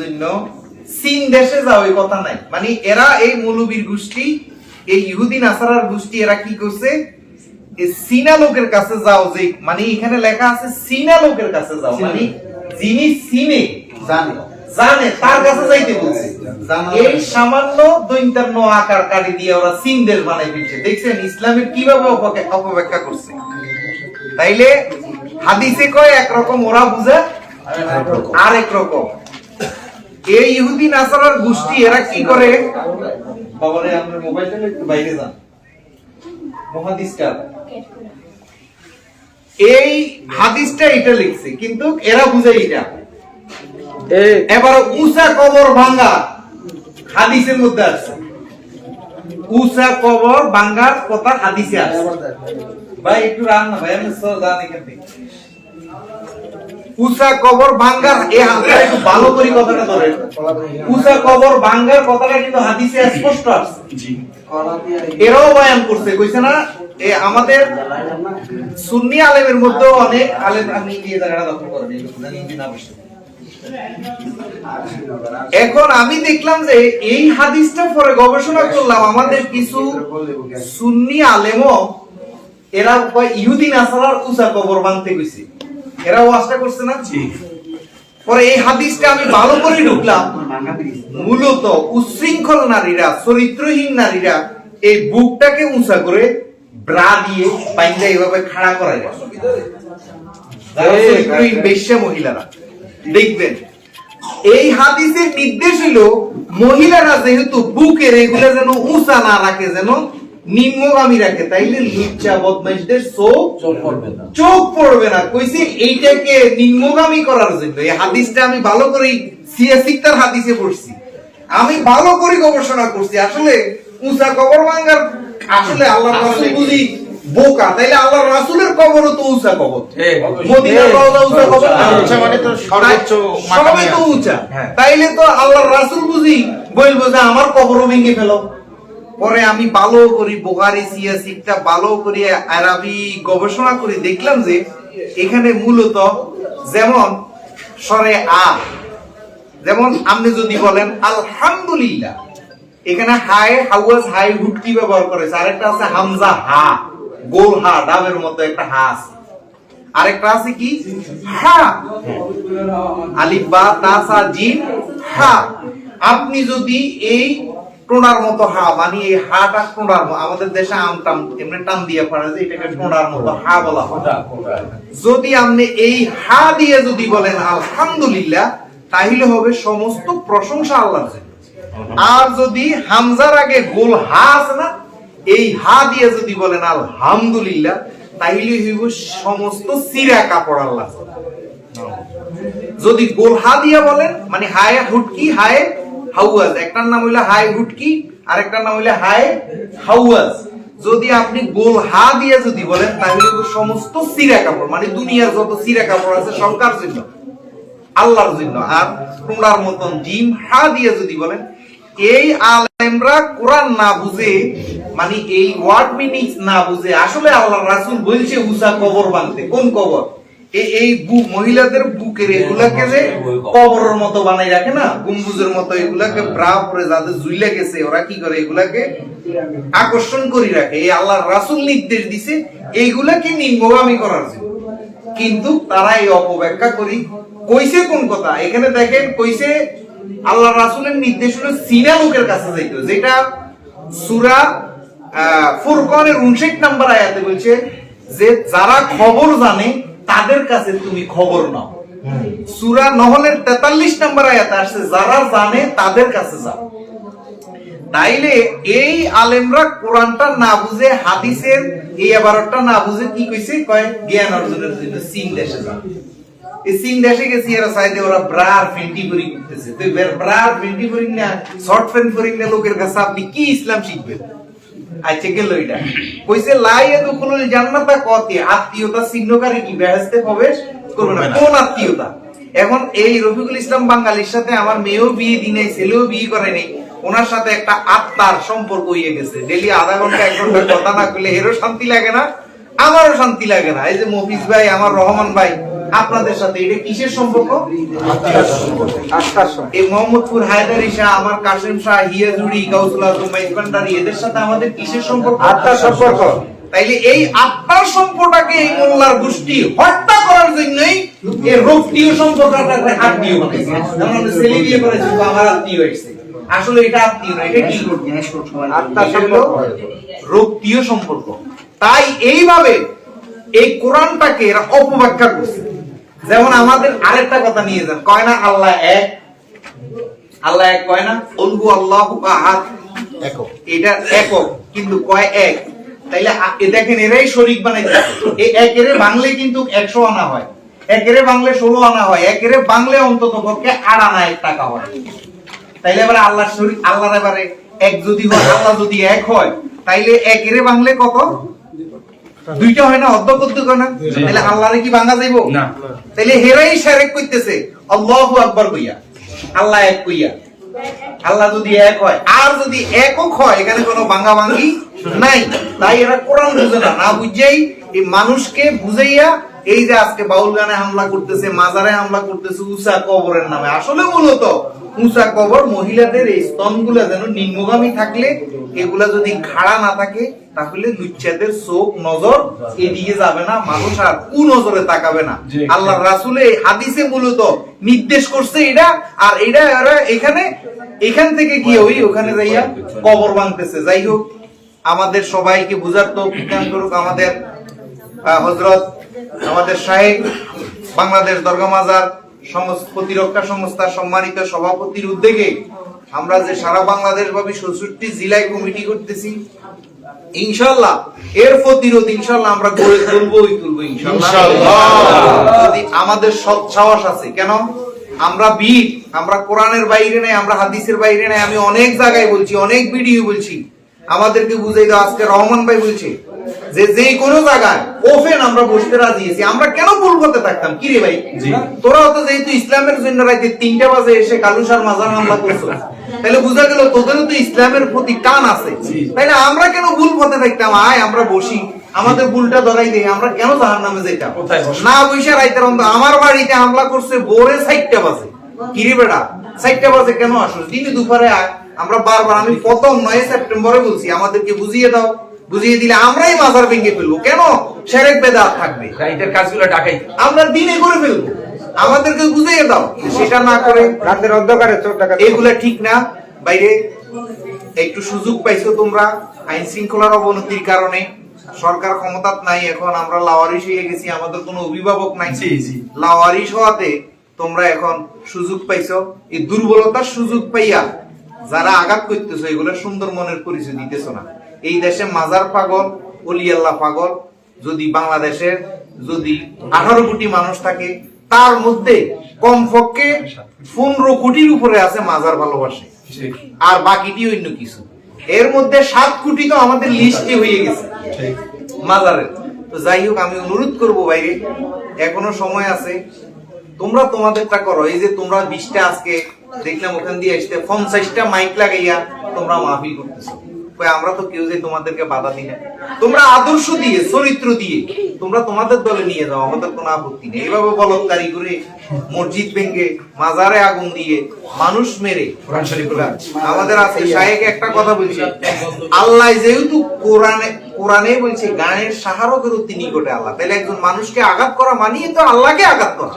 জন্য চীন দেশে যাও এই কথা নাই, মানে এরা এই মৌলবীর গোষ্ঠী, এই ইহুদি নাসারার গোষ্ঠী, এরা কি করছে, চীনা লোকের কাছে যাও, যে মানে এখানে লেখা আছে চীনা লোকের কাছে যাও, মানে যিনি চীনে জানে তার কাছে যাইতে বলছে। এই সামান্য দৈন্তান্ন আকার কাটি দিয়ে ওরা চীন দেশ বানাই ফেলছে। দেখছেন ইসলামের কিভাবে অপব্যাখ্যা করছে। তাইলে হাদিসে কয় একরকম, ওরা বুঝে আরেক রকম। এই ইহুদি নাসারার গোষ্ঠী এরা কি করে, বাবারে আমরা মোবাইলটা একটু বাইরে যান, মহাদিসটা এই হাদিসটা এটা লিখছে, কিন্তু এরা বুঝে এটা। এবার উষা কবর ভাঙ্গা হাদিসের মধ্যে আছে, উষা কবর ভাঙ্গার কথা হাদিসে আছে। ভাই একটু রান না ভাই, আমি জান এখান থেকে উষা কবর ভাঙ্গার এই হাদিসটা একটু ভালো করে কথাটা ধরেন। উষা কবর ভাঙ্গার কথাটা কিন্তু হাদিসে স্পষ্ট আছে। এরাও বয়ান করছে, কইছে না আমাদের সুন্নি আলেমের মধ্যে অনেক আলেম, আমি দিয়ে জায়গাটা দখল করেন না বসে। এখন আমি দেখলাম যে এই হাদিসটা পরে গবেষণা করলাম, আমাদের কিছু সুন্নি আলেমও এরা ইহুদি নাসারার উষা কবর ভাঙতে গেছে, এরা ওয়াজটা করছে না। পরে এই হাদিসটা আমি ভালো করে ঢুকলাম, মূলত উচ্ছৃঙ্খল নারীরা, চরিত্রহীন নারীরা এই বুকটাকে উঁচা করে ব্রা দিয়ে বাইন্দা এইভাবে খাড়া করায়, চরিত্রহীন বেশ্যা মহিলারা। দেখবেন এই হাদিসের নির্দেশ হলো মহিলারা যেহেতু বুকের এগুলো যেন উঁচা না রাখে, যেন নিম্নগামী রাখে, তাইলে লুচ্চা বদমাইশদের চোখ পড়বে না। কইছে এইটাকে নিম্নগামী করার জন্য। এই হাদিসটা আমি ভালো করে সিয়াসিকতার হাদিসে পড়ছি, আমি ভালো করে গবেষণা করছি। আসলে উঁচা কবর ভাঙ্গার আসলে আল্লাহর রাসূল বুঝি বোকা, তাইলে আল্লাহর রাসূলের কবরও তো উঁচা কবর, মদিনার রওজা উঁচা কবর না, মানে তো সর্বোচ্চ সবই তো উঁচা। তাইলে তো আল্লাহর রাসূল বুঝি বলবো যে আমার কবরও ভেঙে ফেলো। পরে আমি ভালো করি বুখারী সিয়াসিকটা ভালো করে আরবি গবেষণা করে দেখলাম যে এখানে মূলত যেমন সরে আ, যেমন আপনি যদি বলেন আলহামদুলিল্লাহ, এখানে হায় হাওয়াজ হাই হুটকি ব্যবহার করেছে। আরেকটা আছে হামজা হা, গোল হা, ডাবের মতো একটা হা আছে। আরেকটা আছে কি হা, আলিফ বা তা সা জিম হা। আপনি যদি এই টোনার মতো হা, মানে এই হাটা টোনার, আমাদের দেশে আমটাম এমনি টান দিয়ে পড়ে যে এটাকে টোনার মতো হা বলা হয়। যদি আপনি এই হা দিয়ে যদি বলেন আলহামদুলিল্লাহ, তাহলে হবে সমস্ত প্রশংসা আল্লাহর জন্য। আর যদি হামজার আগে গোল হা আছে না, এই হা দিয়ে যদি বলেন আলহামদুলিল্লাহ, তাহলে হইব সমস্ত সিরা কাপড় আল্লাহ। যদি গোল হা দিয়ে বলেন, মানে হায় হুটকি হায় হাওয়াজ, একটার নাম হইলো হায় হুটকি, আরেকটার নাম হইলো হায় হাওয়াজ। যদি আপনি গোল হা দিয়ে যদি বলেন, তাহলে সমস্ত সিরা কাপড়, মানে দুনিয়ার যত সিরা কাপড় আছে সব কার জন্য? আল্লাহর জন্য। আর তোমরার মতন জিম হা দিয়ে যদি বলেন, এই আলেমরা কোরআন না বুঝে, মানে এই ওয়ার্ড মিনিংস না বুঝে, আসলে আল্লাহর রাসূল বলছে উষা কবর বানতে। কোন কবর? এই মহিলাদের বুকের এগুলাকে যে কবরের মতো বানাই রাখে না, গম্বুজের মতো, এগুলাকে ব্রা পরে যাদের জুইলা গেছে, ওরা কি করে এগুলাকে আকর্ষণ করে রাখে। এই আল্লাহর রাসূল নির্দেশ দিছে এইগুলাকে নিম্নগামী করার জন্য, কিন্তু তারা এই অপব্যাখ্যা করি। কইছে কোন কথা? এখানে দেখেন কইছে আল্লাহর রাসূলের নির্দেশ হলো চীনা লোকের কাছে যাইতে, যেটা সূরা ফুরকানের 59 নম্বর আয়াতে বলছে যে যারা খবর জানে তাদের কাছে তুমি খবর নাও। সূরা নহলের 43 নম্বর আয়াতে আসছে যারা জানে তাদের কাছে যাও। তাইলে এই আলেমরা কোরআনটা না বুঝে, হাদিসের এই ইবারতটা না বুঝে কি কইছে, কয় জ্ঞান অর্জনের জন্য চীন দেশে যাও। এই চীন দেশে গেছি, এরা চাইতে ওরা ব্রার ফেন্টি পরি করতেছে। তো ব্রার ফেন্টি পরি না, শর্ট ফ্যান্ট পরি না, লোকের কাছে আপনি কি ইসলাম শিখবেন? আচ্ছা গেল এটা কইছে লাই ইয়াদখুলুল জান্নাতা কতি, আত্মীয়তা চিহ্নকারী কি বেহেশতে প্রবেশ করবে না। কোন আত্মীয়তা? এখন এই রফিকুল ইসলাম বাঙালির সাথে আমার মেয়েও বিয়ে দিই নাই, ছেলেও বিয়ে করে নাই, ওনার সাথে একটা আত্মার সম্পর্ক হয়ে গেছে। ডেলি আধা ঘন্টা 1 ঘন্টা কথা না করলে এরও শান্তি লাগে না, আমারও শান্তি লাগে না। এই যে মফিজ ভাই, আমার রহমান ভাই, আপনাদের সাথে। এটা কিসের সম্পর্ক? এই মোহাম্মদপুর হায়দারি শাহ, আমার কাসেম শাহ, হিয়াজুড়ি, গাউসুল আজম, মাইজভান্ডারি, এদের সাথে আমাদের কিসের সম্পর্ক? আত্মার সম্পর্ক। তাইলে এই আত্মার সম্পর্কটাকে এই মোল্লার গোষ্ঠী হত্যা করার জন্যই এই রক্তীয় সম্পর্কটা আত্মীয় বানাইছে। যেমন আমরা ছেলে বিয়ে করেছি, আমার আত্মীয় হয়েছে, আসলে এটা আত্মীয় না, এটা কি আত্মার সম্পর্ক, রক্তীয় সম্পর্ক। তাই এইভাবে এই কোরআনটাকে এরা অপব্যাখ্যা করছে। যেমন আমাদের আরেকটা কথা নিয়ে যান, কয় না আল্লাহ এক, আল্লাহ এক কয় না, উলহু আল্লাহু আহাদ একক, এটা একক কিন্তু কয় এক। তাইলে দেখেন এরাই শরীক বানাইছে। এই একের বাংলে কিন্তু 100 আনা হয়, একের বাংলে 16 আনা হয়, একের বাংলে অন্তত পক্ষে 8 আনা 1 টাকা হয়। তাইলে এবারে আল্লাহর শরীক, আল্লাহর এবারে এক যদি হয়, আল্লাহ যদি এক হয়, তাইলে একের বাংলে কত? 2টা হয় না, অর্ধ হয় না? তাহলে আল্লাহরে কি ভাঙা যাইব না? তাইলে হেরাই শিরক করতেছে আল্লাহু আকবার কইয়া, আল্লাহ এক কইয়া। আল্লাহ যদি এক হয় আর যদি একক হয়, এখানে কোনো ভাঙা ভাঙি নাই। তাই এরা কোরআন বুঝে না, না বুঝেই এই মানুষকে বুঝাইয়া এই যে আজকে বাউল গানে হামলা করতেছে, মাজারে হামলা করতেছে উঁচা কবরের নামে। আসলে মূলত উঁচা কবর মহিলাদের এই স্তনগুলা যেন নিম্নগামী থাকলে, এগুলা যদি খাড়া না থাকে, তাহলে লুচ্চাদের চোখ নজর এদিকে যাবে না, মানুষ আর কুনজরে তাকাবে না। আল্লাহর রাসূলে হাদিসে মূলত নির্দেশ করছে এটা। আর এটা এখান থেকে গিয়ে ওখানে যাইয়া কবর ভাঙতেছে। যাই হোক, আমাদের সবাইকে বুঝার তৌফিক দান করুক আমাদের হযরত, আমাদের শাহেখ, বাংলাদেশ দরগা মাজার প্রতিরক্ষা সংস্থার সম্মানিত সভাপতির উদ্যোগে আমরা যে সারা বাংলাদেশ ভাবে 66 জেলায় কমিটি করতেছি, ইনশাআল্লাহ এর প্রতিরোধ ইনশাআল্লাহ আমরা গড়ে তুলবো ইনশাআল্লাহ। যদি আমাদের সৎ সাহস আছে, কেন আমরা বীর, আমরা কোরআনের বাইরে নাই, আমরা হাদিসের বাইরে নাই। আমি অনেক জায়গায় বলছি, অনেক ভিডিও বলছি, আমাদেরকে বুঝাই দাও। আজকে রহমান ভাই বলছে যে কোনো জায়গায় ওপেন আমরা বসতে রাজি আছি। আমরা কেন ভুল করতে থাকতাম? কি রে ভাই, তোরা তো যেহেতু ইসলামের জন্য রাইতে 3টা বাজে এসে কালুসার মাজার হামলা করছো, তাহলে বোঝা গেল তোদেরও তো ইসলামের প্রতি টান আছে। তাইলে আমরা কেন ভুল করতে থাকতাম? আয় আমরা বসি, আমাদের ভুলটা ধরাই দেই। আমরা কেন জাহান্নামে যাইতাম? না বইসা রাইতে আমার বাড়িতে হামলা করছে ভোরে 4টা বাজে। কি রে বেটা, 4টা বাজে কেন আসো? দিনে দুপুরে আয়। আমরা বারবার, আমি প্রথম 9 সেপ্টেম্বরে বলছি আমাদেরকে বুঝিয়ে দাও, বুঝিয়ে দিলে আমরাই মাজার ভেঙে ফেলবো। কেন শিরক বেদাত থাকবে? রাইতের কাজগুলো ডাকাই আমরা দিনে করে ফেলবো। আমাদেরকে বুঝিয়ে দাও, সেটা না করে রাতের অন্ধকারে চোর ডাকাতি, এগুলা ঠিক না। বাইরে একটু সুযোগ পাইছো তোমরা আইন শৃঙ্খলার অবনতির কারণে, সরকার ক্ষমতাত নাই, এখন আমরা লাওয়ারিশ হয়ে গেছি, আমাদের কোনো অভিভাবক নাই। লাওয়ারিশ হওয়াতে তোমরা এখন সুযোগ পাইছো। এই দুর্বলতার সুযোগ পাইয়া যারা আঘাত করতেছো, এগুলো সুন্দর মনের পরিচয় দিতেছো না। এই দেশে মাজার পাগল, ওলি আল্লাহ পাগল যদি বাংলাদেশের যদি 18 কোটি মানুষ থাকে, তার মধ্যে কমপক্ষে 15 কোটির উপরে আছে মাজার ভালোবাসে, আর বাকিটি অন্য কিছু। এর মধ্যে 7 কোটি তো আমাদের লিস্টে হয়ে গেছে মাজারের। তো যাই হোক, আমি অনুরোধ করবো বাইরে, এখনো সময় আছে, তোমরা তোমাদেরটা করো। এই যে তোমরা 20টা আজকে দেখলাম ওখান দিয়ে আসতে 50টা মাইক লাগাইয়া তোমরা মাহফিল করতেছো, আমরা তো কেউ যে তোমাদেরকে বাধা দিই না। তোমরা আদর্শ দিয়ে, চরিত্র দিয়ে তোমরা তোমাদের দলে নিয়ে যাও, আমাদের কোনো আপত্তি নেই। এইভাবে বলৎকারী করে, মসজিদ ভেঙে, মাজারে আগুন দিয়ে, মানুষ মেরে, আমাদের আছে শায়েখ একটা কথা বলছে, আল্লাহ যেহেতু কোরআনে বলছে গানের সাহারকের অতি নিকটে আল্লাহ, তাহলে একজন মানুষকে আঘাত করা মানিয়ে তো আল্লাহকে আঘাত করা।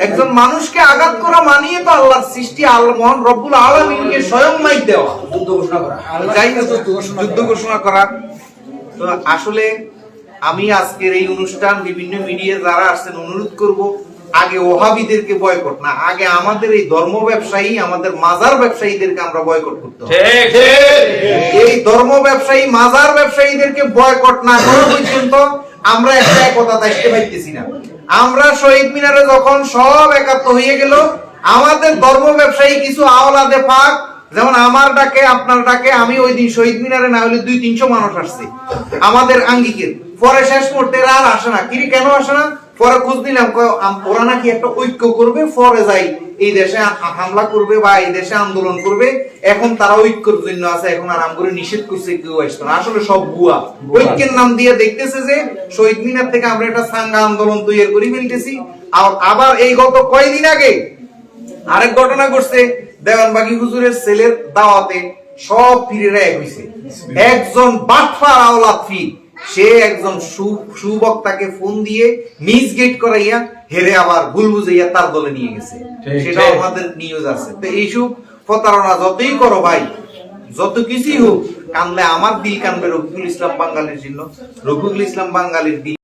একজন মানুষকে আঘাত করা মানিয়ে তো আল্লাহর সৃষ্টি, আল্লাহ মহান রব্বুল আলামিনকে স্বয়ং মাইক দেওয়া, যুদ্ধ ঘোষণা করা। যুদ্ধ ঘোষণা করা। তো আসলে আমি আজকের এই অনুষ্ঠান বিভিন্ন মিডিয়া যারা আসছেন, অনুরোধ করব, আগে ওহাবিদেরকে বয়কট না, আগে আমাদের এই ধর্ম ব্যবসায়ী, আমাদের মাজার ব্যবসায়ীদেরকে আমরা বয়কট করতে হবে। এই ধর্ম ব্যবসায়ী, মাজার ব্যবসায়ীদেরকে বয়কট না করা পর্যন্ত আমরা একটা কথা দেখতে পাইতেছি না। আমরা শহীদ মিনারে যখন সব একাত্ম হয়ে গেল, আমাদের ধর্ম ব্যবসায়ী কিছু আওলাদে পাক, যেমন আমার ডাকে, আপনার ডাকে, আমি ওই দিন শহীদ মিনারে না হলে 200-300 মানুষ আসছে আমাদের আঙ্গিকের, পরে শেষ মুহূর্তে আর আসে না। কি কেন আসে না? পরে খোঁজ নিলাম ওরা নাকি একটা ঐক্য করবে, পরে যাই এই দেশে হামলা করবে বা এই দেশে আন্দোলন করবে, এখন তারা ঐক্যের জন্য আছে, এখন আরাম করে নিষেধ করছে কেউ আসতো না। আসলে সব ভুয়া। ঐক্যের নাম দিয়ে দেখতেছে যে শহীদ মিনার থেকে আমরা একটা সাঙ্গা আন্দোলন তৈরি করে ফেলতেছি। আবার এই গত কয়েকদিন আগে আরেক ঘটনা ঘটছে, দেওয়ানবাগী হুজুরের ছেলের দাওয়াতে সব পীরেরা এক হইছে। একজন বাটফার আওলাদ পীর, সে একজন সুবক্তাকে ফোন দিয়ে মিস গেট করাইয়া হেরে আবার ভুল বুঝাইয়া তার দলে নিয়ে গেছে। সেটাও আমাদের নিউজ আছে। তো এইসব প্রতারণা যতই করো ভাই, যত কিছুই হোক, কানলে আমার দিল কানবে রফিকুল ইসলাম বাঙালির জন্য। রফিকুল ইসলাম বাঙালির দিল